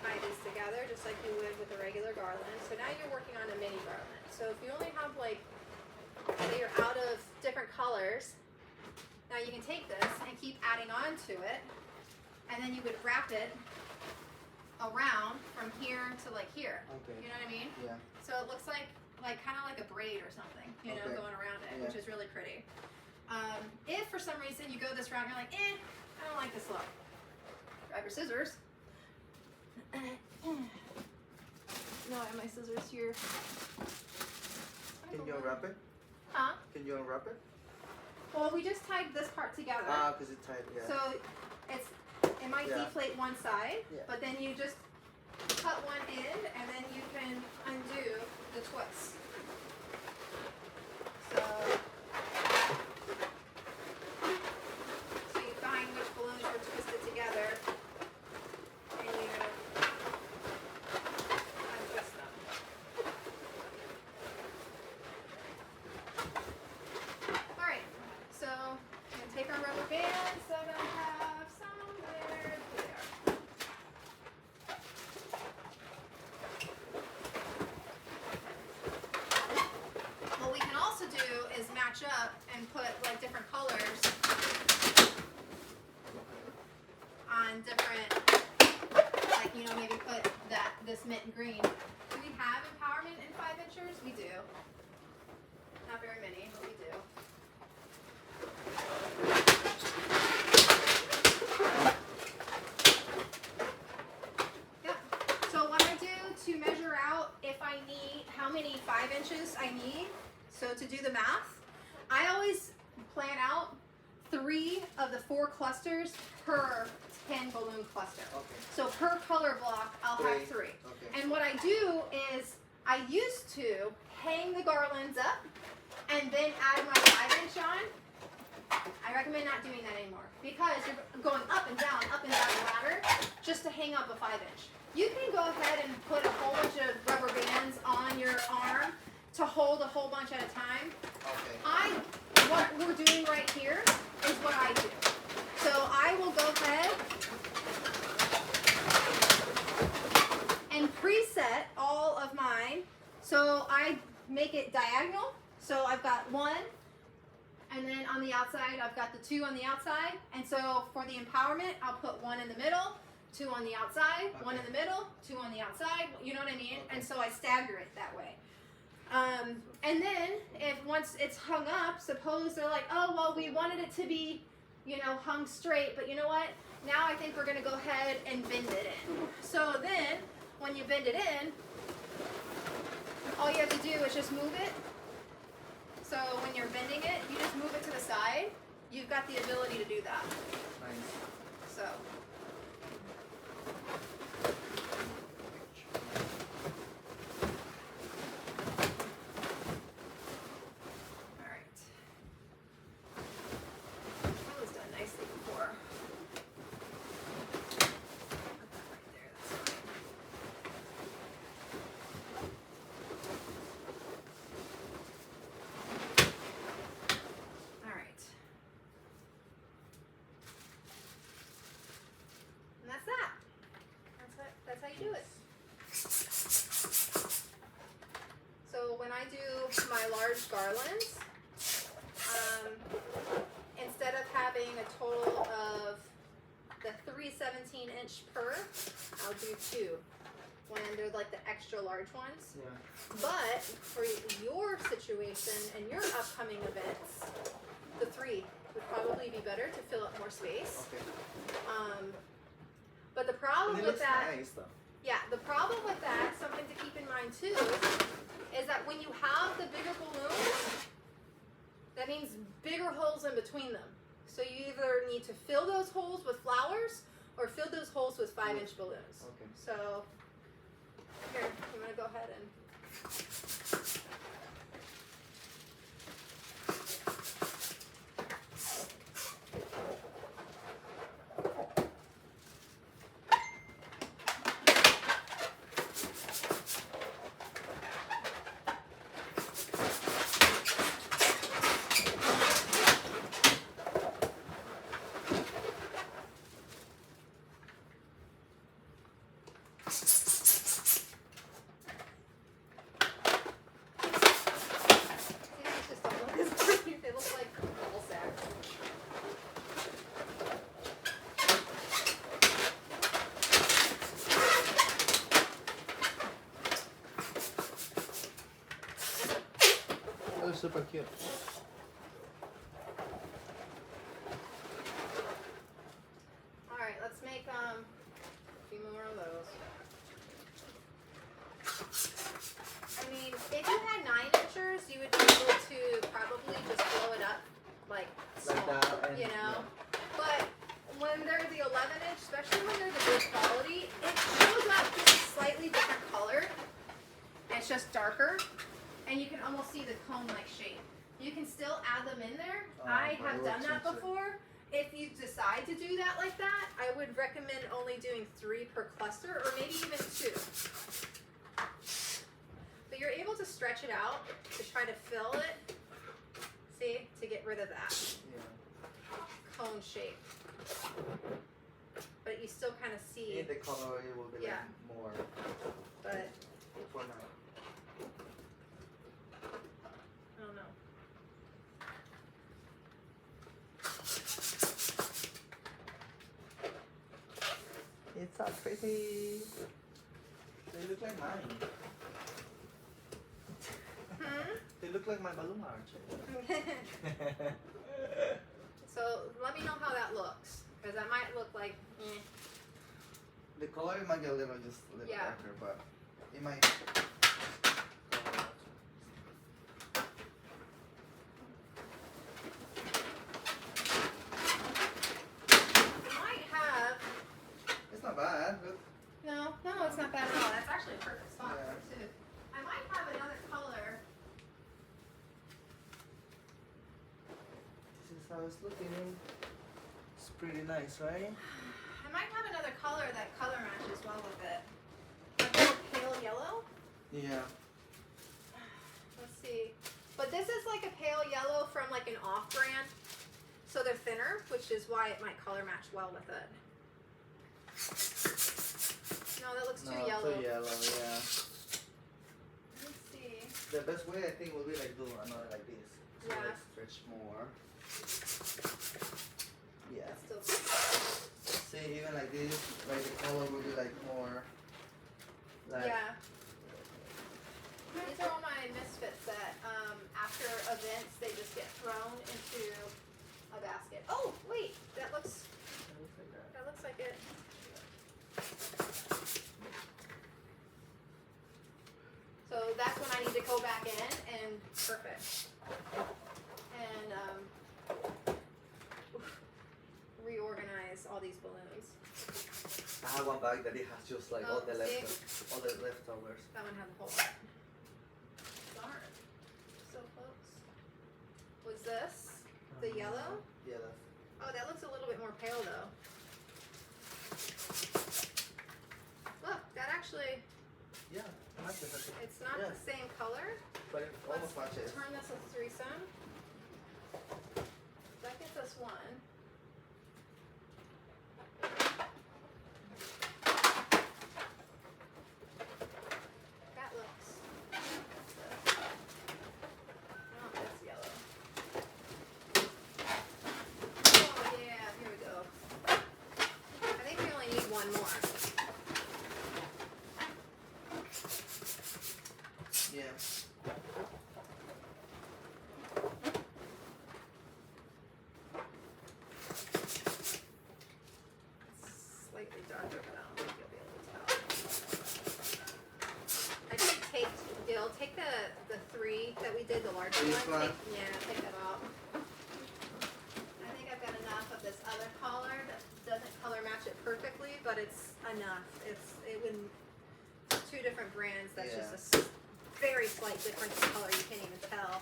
Tie these together just like you would with a regular garland. So now you're working on a mini garland. So if you only have like, say you're out of different colors, now you can take this and keep adding on to it, and then you would wrap it around from here to like here. Okay. You know what I mean? Yeah. So it looks like kind of like a braid or something, you know, Okay. going around it, Yeah. which is really pretty. If for some reason you go this route and you're like, I don't like this look, grab your scissors. No, I have my scissors here. Can you unwrap it? Huh? Can you unwrap it? Well, we just tied this part together. Because it's tight, yeah. So it might Yeah. deflate one side, Yeah. but then you just cut one end and then you can undo the twist. So you find which balloons are twisted together and you untwist them. Alright, so I'm going to take our rubber bands that I have somewhere there. What we can also do is match up and put like different colors on different, like, you know, maybe put this mint green. Do we have empowerment in 5 inchers? We do. Not very many, but we do. Yeah. So what I do to measure out if I need, how many 5 inches I need, so to do the math, I always plan out 3 of the 4 clusters per 10 balloon cluster. Okay. So per color block, I'll have 3. Okay. And what I do is, I used to hang the garlands up and then add my 5 inch on. I recommend not doing that anymore because you're going up and down the ladder just to hang up a 5 inch. You can go ahead and put a whole bunch of rubber bands on your arm to hold a whole bunch at a time. Okay. What we're doing right here is what I do. So I will go ahead and preset all of mine. So I make it diagonal. So I've got 1, and then on the outside I've got the 2 on the outside. And so for the empowerment, I'll put 1 in the middle, 2 on the outside, 1 in Okay. the middle, 2 on the outside. You know what I mean? Okay. And so I stagger it that way. And then if once it's hung up, suppose they're like, oh well, we wanted it to be, you know, hung straight, but you know what? Now I think we're gonna go ahead and bend it in. So then, when you bend it in, all you have to do is just move it. So when you're bending it, you just move it to the side. You've got the ability to do that. Nice. So. Alright. That was done nicely before. Put that right there, that's fine. Alright. And that's that. That's how you do it. So when I do my large garlands, instead of having a total of the 3 17-inch per, I'll do 2 when they're like the extra large ones. Yeah. But for your situation and your upcoming events, the 3 would probably be better to fill up more space. Okay. But the problem It with looks that, nice though. yeah, the problem with that, something to keep in mind too, is that when you have the bigger balloons, that means bigger holes in between them. So you either need to fill those holes with flowers or fill those holes with 5-inch balloons. Okay. So, here, you want to go ahead and... These just don't look as pretty. They look like ball sacks. They're super cute. Alright, let's make a few more of those. I mean, if you had 9-inchers, you would be able to probably just blow it up like small, that, and- you know? But when they're the 11-inch, especially when they're the good quality, it shows up just a slightly different color. And it's just darker. And you can almost see the cone-like shape. You can still add them in there. I but have it done looks that nicer. before. If you decide to do that like that, I would recommend only doing 3 per cluster, or maybe even 2. But you're able to stretch it out to try to fill it, see, to get rid of that Yeah. cone shape. But you still kind of see, In the color it will be Yeah. like more but for now. I don't know. It's so pretty. They look like mine. Hmm? They look like my balloon arch. So let me know how that looks, because that might look like, The color might get a little Yeah. darker, but it might. you might have, It's not bad. Look. no, it's not bad at all. That's actually a perfect spot Yeah. for it too. I might have another color. This is how it's looking. It's pretty nice, right? I might have another color that color matches well with it. Like a pale yellow. Yeah. Let's see. But this is like a pale yellow from like an off-brand. So they're thinner, which is why it might color match well with it. No, that looks too No, yellow. too yellow, yeah. Let's see. The best way I think would be like do another like this. So Yeah. like stretch more. Yeah. It's still See, even like this, like the color will be like more. Like, Yeah. These are all my misfits that after events they just get thrown into a basket. Oh wait, that looks like it. So that's when I need to go back in and perfect. And reorganize all these balloons. I have one bag that it has just like all the see? leftovers. That one has a whole lot. Darn. So close. Was this the yellow? Yeah, that's. Oh, that looks a little bit more pale though. Look, that actually, Yeah, matches. it's not Yeah. the same color. But it almost Let's matches. turn this a threesome. That gets us one. That looks. Oh, that's yellow. Oh yeah, here we go. I think we only need one more. Yeah. Slightly darker, but I don't think you'll be able to tell. I think Dale, take the three that we did, the larger This one. one? Take that out. I think I've got enough of this other color that doesn't color match it perfectly, but it's enough. It wouldn't. Two different brands. That's Yeah. just a very slight difference in color. You can't even tell.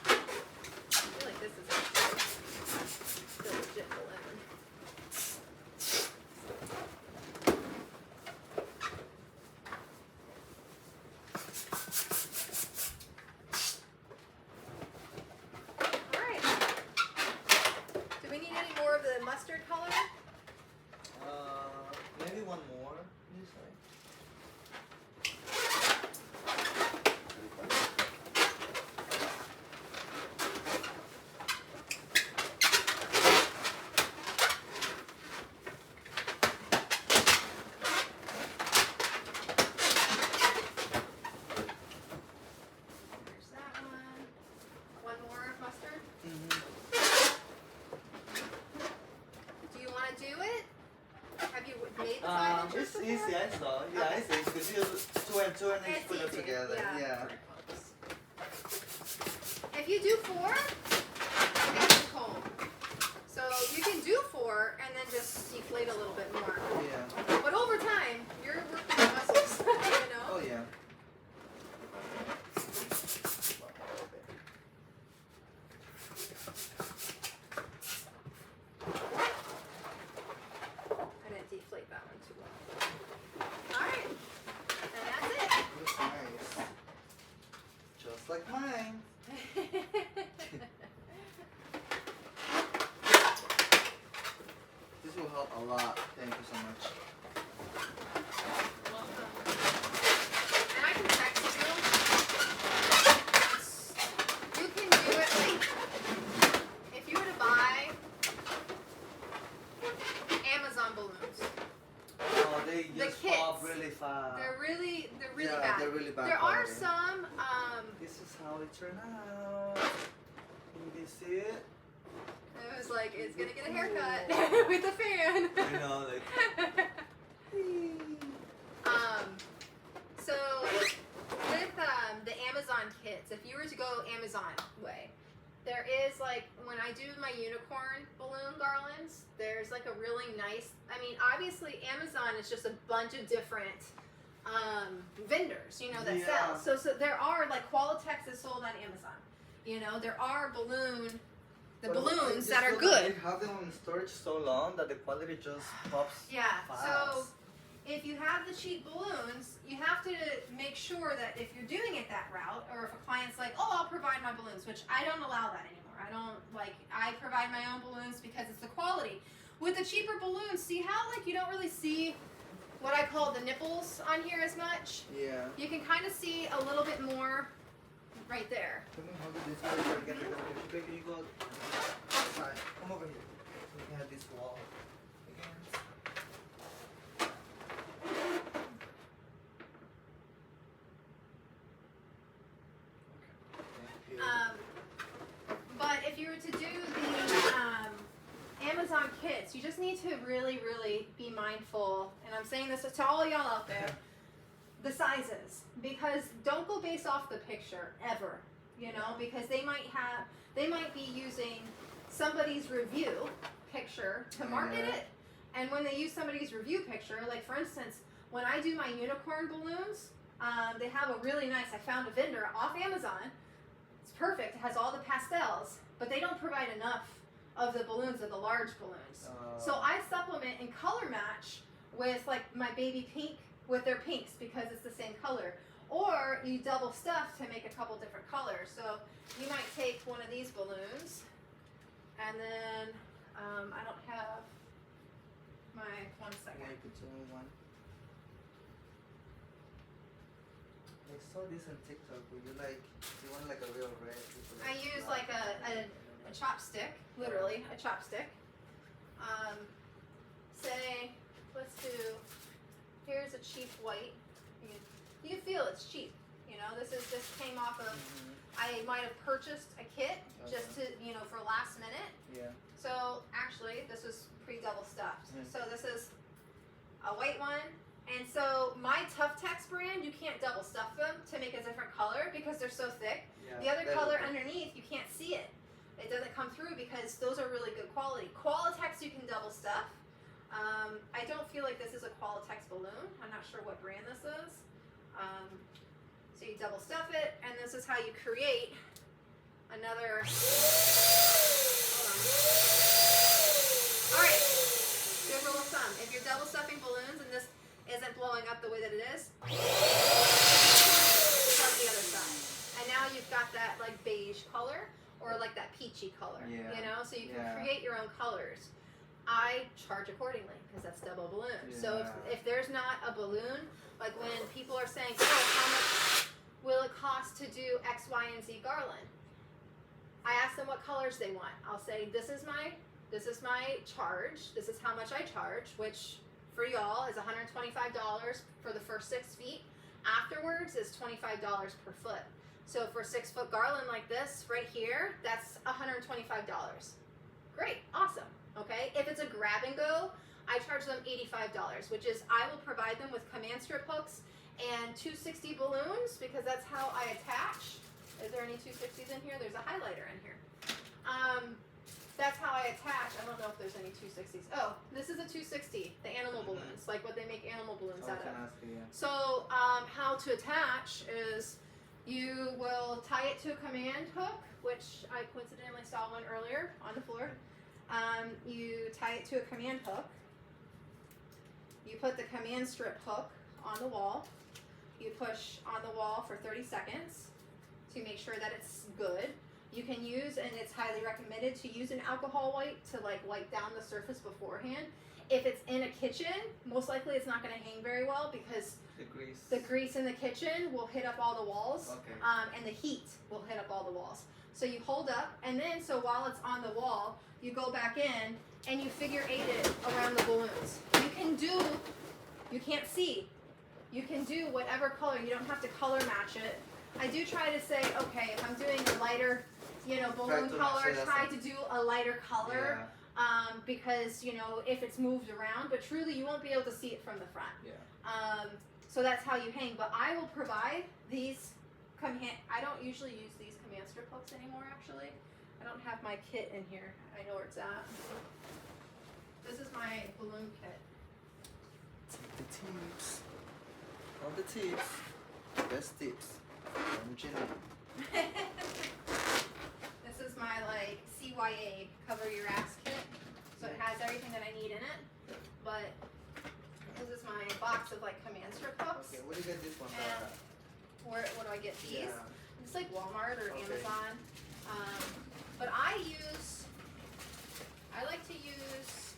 I feel like this is the legit balloon. Alright. Do we need any more of the mustard color? Maybe one more. You say? There's that one. One more mustard. Do you want to do it? Have you made the 5 inches It's before? easy. I saw. Yeah, Okay. I see. Because you two and It's put them easy. together. Yeah. If you do 4, it's a comb. So you can do 4 and then just deflate a little bit more. Yeah. But over time, you're working your muscles, you know? Oh yeah. I didn't deflate that one too well. Alright. And that's it. Looks nice. Just like mine. This will help a lot. Thank you so much. And I can text you. You can do it like if you were to buy Amazon balloons. Oh, they The just pop kits. really fast. They're really Yeah, bad. they're really bad There are quality. some This is how it turned out. Can you see it? it was like it's gonna get a haircut with a fan. You know, like. So with the Amazon kits, if you were to go Amazon way, there is like when I do my unicorn balloon garlands, there's like a really nice. I mean, obviously Amazon is just a bunch of different vendors, you know, that Yeah. sell. So there are like Qualitex is sold on Amazon. You know, there are balloons But balloons I that are just feel good. They have them in storage so long that the quality just pops. Yeah. Fast. So if you have the cheap balloons, you have to make sure that if you're doing it that route, or if a client's like, oh, I'll provide my balloons, which I don't allow that anymore. I provide my own balloons because it's the quality. With the cheaper balloons, see how like you don't really see what I call the nipples on here as much? Yeah. You can kind of see a little bit more right there. Can we hold it this way so we can take a picture? Can you go outside? Come over here. We have this wall again. Thank you. But if you were to do the Amazon kits, you just need to really, really be mindful, and I'm saying this to all y'all out there, the sizes, because don't go based off the picture ever, you know, because they might be using somebody's review picture to market it, and when they use somebody's review picture, like for instance, when I do my unicorn balloons, they have a really nice, I found a vendor off Amazon. It's perfect, it has all the pastels, but they don't provide enough of the balloons, of the large balloons. So I supplement and color match with like my baby pink with their pinks because it's the same color. Or you double stuff to make a couple different colors. So you might take one of these balloons and then, I don't have my, one second. Yeah, you could do one. I saw this on TikTok where you want like a real red. I use like a chopstick, literally a chopstick. Say, let's do, here's a cheap white. You feel it's cheap, you know, this came off of, I might have purchased a kit just to, you know, for last minute. Yeah. So actually, this was pre-double stuffed. So this is a white one. And so my Tough Tex brand, you can't double stuff them to make a different color because they're so thick. Yeah. The other color underneath, you can't see it. It doesn't come through because those are really good quality. Qualitex, you can double stuff. I don't feel like this is a Qualitex balloon. I'm not sure what brand this is. So you double stuff it, and this is how you create another. Hold on. All right. Good rule of thumb. If you're double stuffing balloons and this isn't blowing up the way that it is, start the other side. And now you've got that like beige color or like that peachy color. Yeah. You know, so you can Yeah. create your own colors. I charge accordingly because that's double balloon. So if there's not a balloon, like when people are saying, oh, how much will it cost to do X, Y, and Z garland? I ask them what colors they want. I'll say, this is my charge. This is how much I charge, which for y'all is $125 for the first 6 feet. Afterwards is $25 per foot. So for 6 foot garland like this right here, that's $125. Great, awesome. Okay, if it's a grab and go, I charge them $85, which is I will provide them with command strip hooks and 260 balloons because that's how I attach. Is there any 260s in here? There's a highlighter in here. That's how I attach. I don't know if there's any 260s. Oh, this is a 260, the animal balloons, like what they make animal balloons out of. So how to attach is you will tie it to a command hook, which I coincidentally saw one earlier on the floor. You tie it to a command hook. You put the command strip hook on the wall. You push on the wall for 30 seconds to make sure that it's good. You can use, and it's highly recommended to use an alcohol wipe to like wipe down the surface beforehand. If it's in a kitchen, most likely it's not going to hang very well because the grease in the kitchen will hit up all the walls, and the heat will hit up all the walls. So you hold up, and then so while it's on the wall, you go back in and you figure 8 it around the balloons. You can't see. You can do whatever color. You don't have to color match it. I do try to say, okay, if I'm doing a lighter, you know, balloon color, try to do a lighter color. Yeah. Because, you know, if it's moved around, but truly you won't be able to see it from the front. Yeah. So that's how you hang. But I will provide these I don't usually use these command strip hooks anymore, actually. I don't have my kit in here. I know where it's at. This is my balloon kit. Take the tips. All the tips. Best tips. From Jenny. This is my like CYA cover your ass kit. So it has everything that I need in it. But this is my box of like command strip hooks. Okay, where do you get this one? And what do I get these? Yeah. It's like Walmart or Amazon. But I like to use,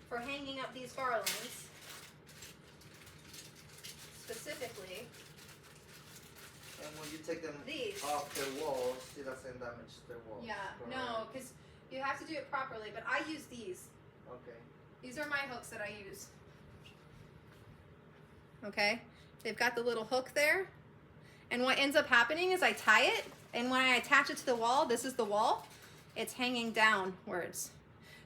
for hanging up these garlands, specifically, and when you take them these. off the wall, it doesn't damage the wall. Yeah, no, because You have to do it properly, but I use these. Okay. These are my hooks that I use. Okay, they've got the little hook there. And what ends up happening is I tie it, and when I attach it to the wall, this is the wall, it's hanging downwards.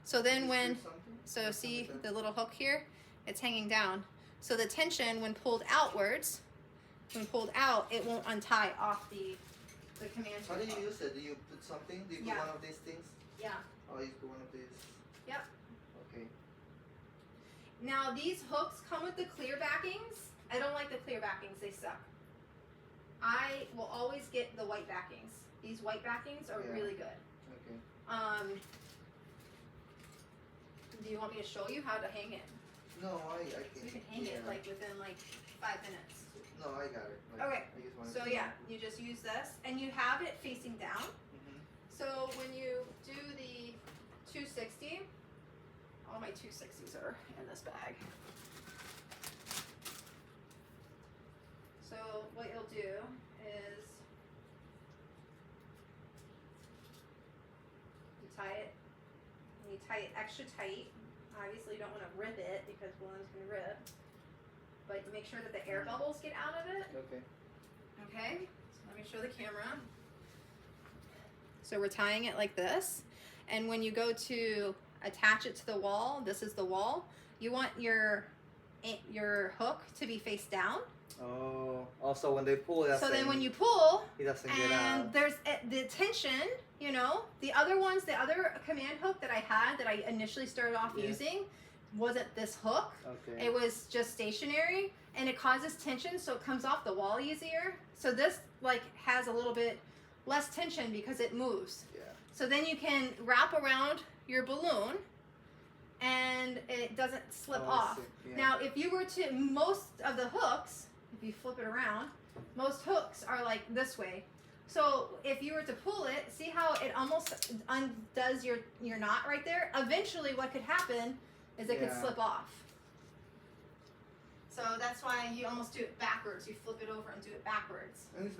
So then when, so see the little hook here? It's hanging down. So the tension, when pulled outwards, when pulled out, it won't untie off the command How do hook. you use it? Do you put something? Do you put Yeah. one of these things? Yeah. Oh, you put one of these. Yep. Okay. Now these hooks come with the clear backings. I don't like the clear backings, they suck. I will always get the white backings. These white backings are Yeah. really good. Okay. Do you want me to show you how to hang it? No, I can. You can hang it like within like 5 minutes. No, I got it. Like, Okay. I just wanted So to yeah, you just use this and you have it facing down. Mhm. So when you do the 260, all my 260s are in this bag. So what you'll do is you tie it, and you tie it extra tight. Obviously you don't want to rip it because balloons can rip, but make sure that the air bubbles get out of it. Okay. Okay, so let me show the camera. So we're tying it like this, and when you go to attach it to the wall, this is the wall, you want your hook to be face down. Oh, also when they pull it, So then when you pull, it doesn't get and out. there's the tension, you know, the other ones, the other command hook that I had that I initially started off Yeah. using wasn't this hook. Okay. It was just stationary, and it causes tension, so it comes off the wall easier. So this like has a little bit less tension because it moves. Yeah. So then you can wrap around your balloon and it doesn't slip Oh, I off. see. Yeah. Now if you were to, most of the hooks, if you flip it around, most hooks are like this way. So if you were to pull it, see how it almost undoes your knot right there? Eventually what could happen is it could Yeah. slip off. So that's why you almost do it backwards. You flip it over and do it backwards. And it's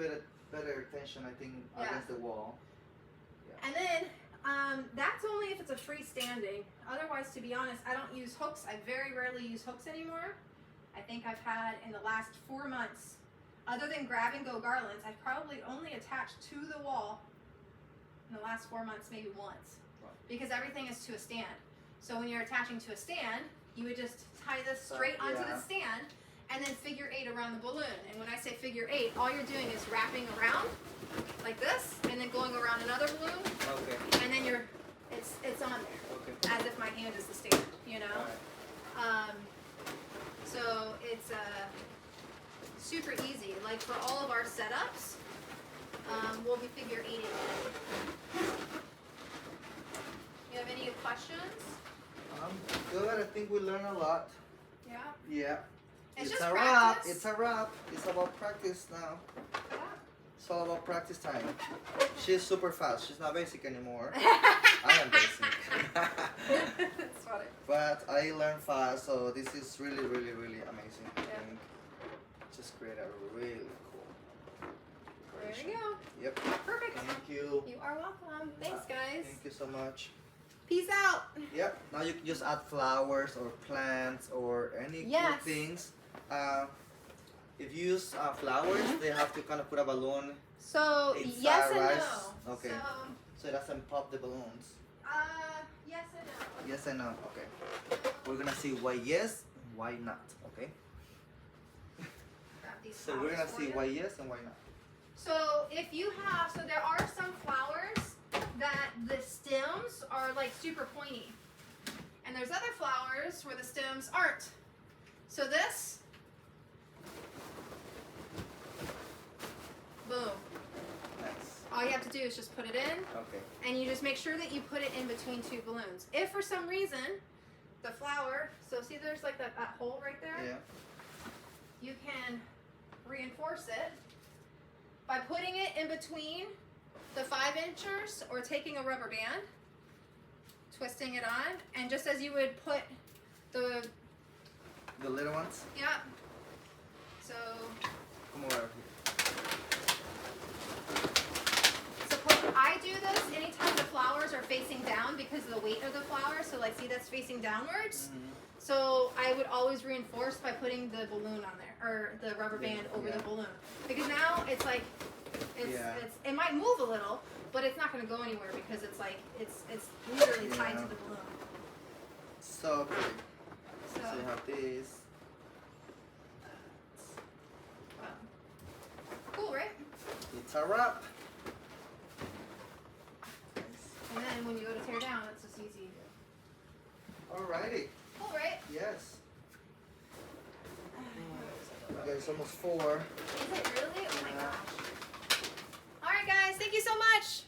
better tension, I think, Yeah. against the wall. And then that's only if it's a freestanding. Otherwise, to be honest, I don't use hooks. I very rarely use hooks anymore. I think I've had in the last 4 months, other than grab and go garlands, I've probably only attached to the wall in the last 4 months, maybe once, Wow. because everything is to a stand. So when you're attaching to a stand, you would just tie this straight onto Yeah. the stand and then figure 8 around the balloon. And when I say figure 8, all you're doing is wrapping around like this and then going around another balloon, Okay. and then it's on there Okay. as if my hand is the stand, you know. Alright. So it's super easy. Like for all of our setups, we'll be figure 8 it. You have any questions? Good. I think we learned a lot. Yeah. Yeah. It's just a practice. wrap. It's a wrap. It's about practice now. Yeah. It's all about practice time. She's super fast. She's not basic anymore. I am basic. That's funny. But I learn fast, so this is really, really, really amazing. I think just create a really cool There version. you go. Yep. Perfect. Thank you. You are welcome. Thanks, guys. Thank you so much. Peace out. Yep. Now you can just add flowers or plants or any cool Yes. things. If you use flowers, they have to kind of put a balloon So inside, yes and right? no. Okay. So it doesn't pop the balloons. So yes and no. Yes and no. Okay. We're gonna see why yes and why not. Okay. Grab these So we're gonna flowers for see you. why yes and why not. So if you have, so there are some flowers that the stems are like super pointy. And there's other flowers where the stems aren't. So this, boom. Nice. All you have to do is just put it in, Okay. and you just make sure that you put it in between 2 balloons. If for some reason the flower, so see there's like that hole right there? Yeah. You can reinforce it by putting it in between the 5-inchers or taking a rubber band, twisting it on, and just as you would put the, The little ones. yeah, so Come over here. I do this anytime the flowers are facing down because of the weight of the flower. So like, see, that's facing downwards. Mhm. So I would always reinforce by putting the balloon on there, or the rubber band over the balloon, because now it's like, it might move a little, but it's not going to go anywhere because it's like it's literally tied to the balloon. So pretty. So So you have these. cool, right? Guitar up. And then when you go to tear down, it's just easy. Alrighty. Cool, right? Yes. Okay, it's almost 4. Is it really? Oh my gosh. Alright guys, thank you so much.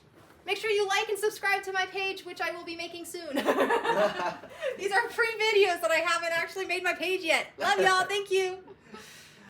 Make sure you like and subscribe to my page, which I will be making soon. These are free videos that I haven't actually made my page yet. Love y'all, thank you.